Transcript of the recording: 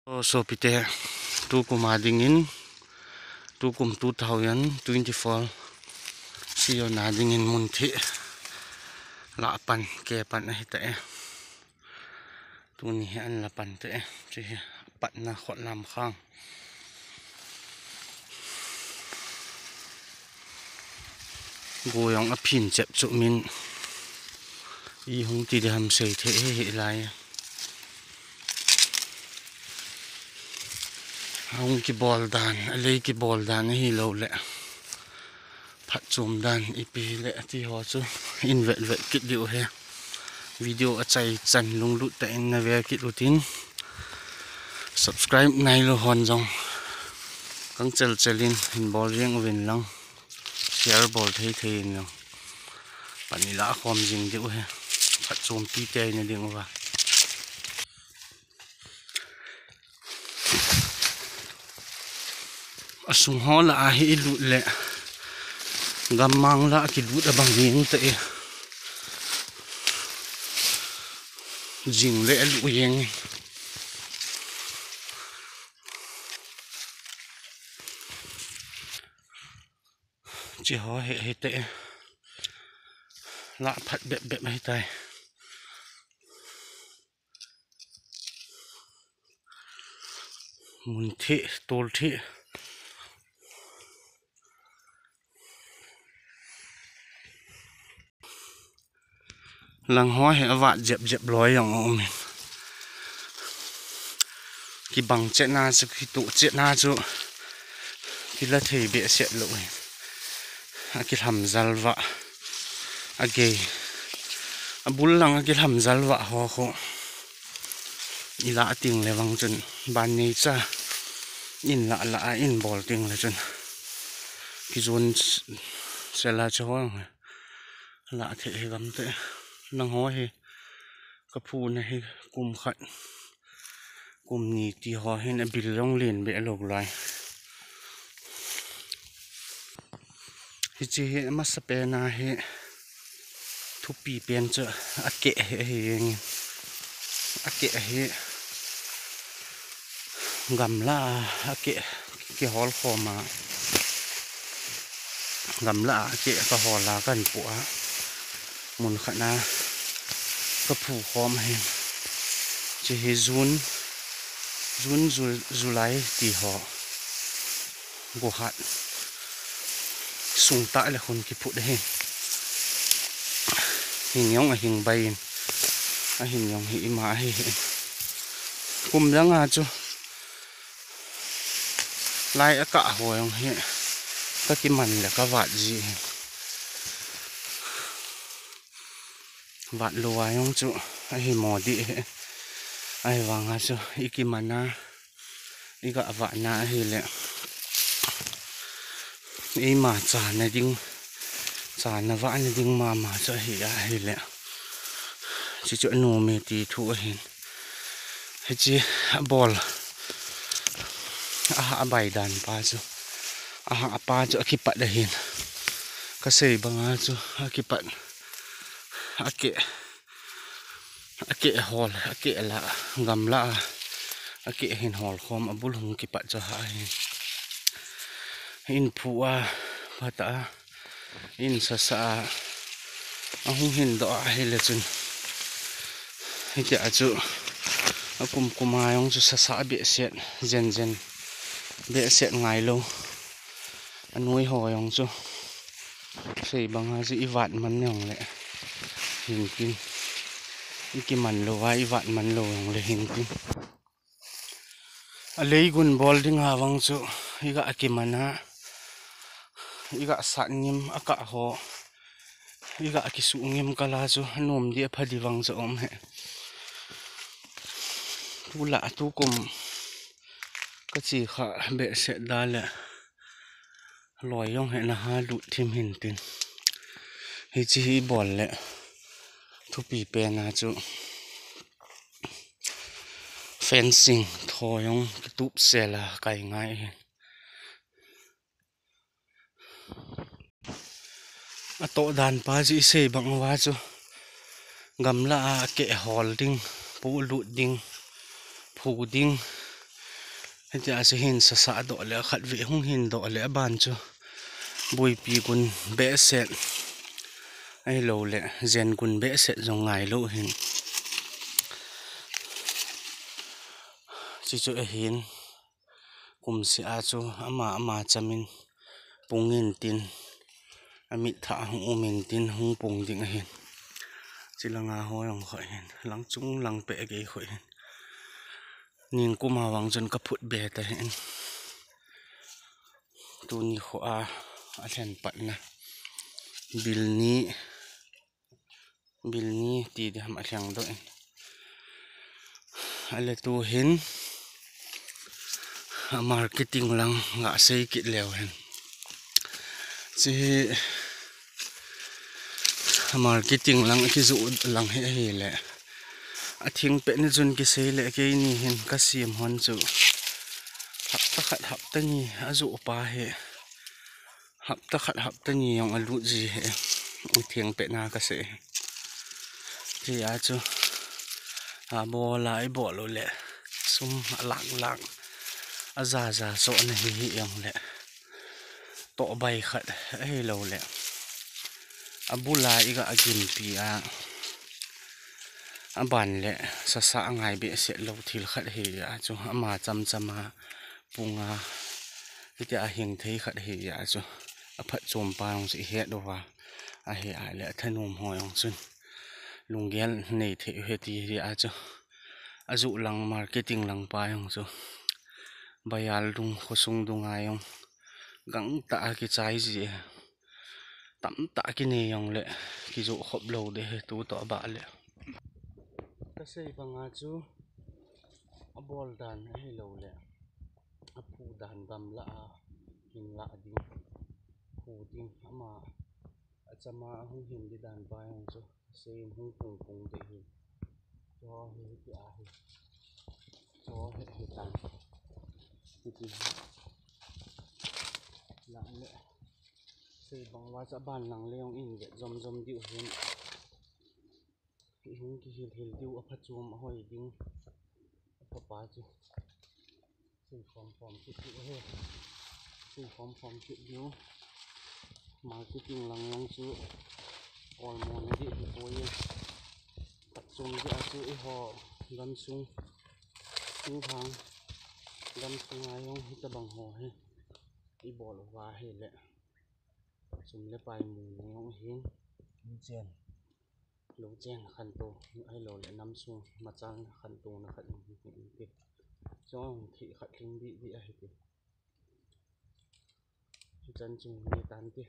So pite tu kum ading in tu kum 2024 siyo na ading in munti la pan ke pan na hita tu ni an la pan te chi pat na khot lam khang goyong a phin chep chu min I hung ti de ham sei the he lai hung ki bol dan alei ki bol dan hi lo le phat chum dan ipi le ti ho chu in vet vet kit diu he video a chai chan lung lu ta in na ve kit lutin subscribe nai lo hon jong kang chel chelin in bol riang win lang share bol thei thei in lo panila khom jing diu he phat chum pi te ne ding wa asung ho la a hi lu le gamang la ki lu da bang ning te jing le lu yeng chỉ ho he te la phat bep bep mai tai mun thi tol thi lang ho he awat jep jep loi yong om ki bang che na chu ki tu che na chu ki la thei be set lo a ki ham zalwa age abul lang a ki ham zalwa ho kho ila ting le wang chun ban nei cha in la la in bol ting le chun ki zon sela chong la the he gam te nang ho he ka phu na he kum khat kum ni ti ho he na bil long len be lok lai hi chi he ma sa pe na he thu pi pen cha ake he ake he gam la ake ki hol khoma gam la ake ka hola kan pu a mun khana ka phu khom he chi he jun July ti ho go hat sung ta le khun ki phu de he hin yong a hing bai a hin yong hi ma he kum lang a chu lai a ka ho yong he ka ki man le ka wat ji wat lo wa yong chu a hi mo di he ai wang a chu ikimana iga wa na hi le ei ma cha na ding cha na wa na ding ma cha hi le chi chu nu me ti thu hin he chi bol a bai dan pa chu a pa chu ki pat da hin ka sei banga chu ki pat ake hol ake la gamla ake hin hol khom abul hung ki pat cha ha hin phua pata in sa ahung hin do a hele chun hiti achu akum kumayong chu sa be set jen be set ngai lo anui ho yong chu sei banga ji iwat man yong le hin kin ki man lo wa iwat man lo yong le hin kin alei gun bolding hawang chu iga akimana iga satnim aka ho iga akisungim kala chu nom di phadiwang chu om he tula tu kum ka chi kha be se dale loi yong he na ha lu thim hin tin hi chi hi bol le thu pi pe na chu fencing thoyong tup sela kai ngai a to dan pa ji se bang wa chu gamla ke holding pu lu ding phu ding hiện tại sẽ hin sa sa độ lệ khát vị hung hin độ lệ ban chu bùi pi gun bể sẹt ai lâu lệ gen gun bể sẹt dòng ngày lâu hin chỉ cho hin cùng si a chu ama chamin pungin tin amit tha hung umin tin hung pung ding hin chỉ là ngà hoa lòng khỏi hin lăng chung lăng bể cái khỏi hin nhìn cô mà vắng chân cấp phút bể tại hin tu ni khoa a then pat na bilni ti de ham athang do ale tu hin marketing lang nga sei kit lew hen chi marketing lang ki zu lang he le a thing pe ni jun ki sei le ke ni hin ka sim hon chu hap ta ni a zu pa he hap ta ni yong a lu ji he thing pe na ka se thì à chú bo lại bỏ lối lẹ sum lặng già sọ này hiểm lẹ tọ bay khát ấy lâu lẹ bu lại cái agim pi bàn lẹ sa ngày bị sẽ lâu thì khát hi chú mà chăm bunga cái hình thấy khát hi chú phát chôm pa ông sẽ hết đâu à hi lẹ thân ôm hồi ông xuân lùng gel này thì hết thì chú azu lang marketing lang pa yung so bayal dung khosung dung ayong gang ta ki chai ji tam ta ki ne yong le ki zo khop lo de tu to ba le ta sei banga chu a bol dan he lo le a pu dan dam la hin la ding pu ding ama a chama hung hin di dan pa yung so sei hung pung de hi cho he ti a hi cho he tan thì lặng lẽ xây bằng hóa giá bàn lặng lẽ ông in để dầm điệu hiện hướng cái hiện điệu ở phát chuông mà hồi điệu ở bá chứ xây phòng cái điệu hết xây phòng cái điệu marketing lặng chứ còn một cái điệu thì thôi phát chuông cái chứ họ gắn sung sung thang gắn sung ai ông hít bằng họ hết đi bỏ vào hết lẹ chúng lấy bài mù này ông hiến lũ chen khăn tô ai lò lại nắm xuống mặt trăng khăn tô nó khăn kịp cho thị khăn kinh bị ai kịp chân chung đi tán kịp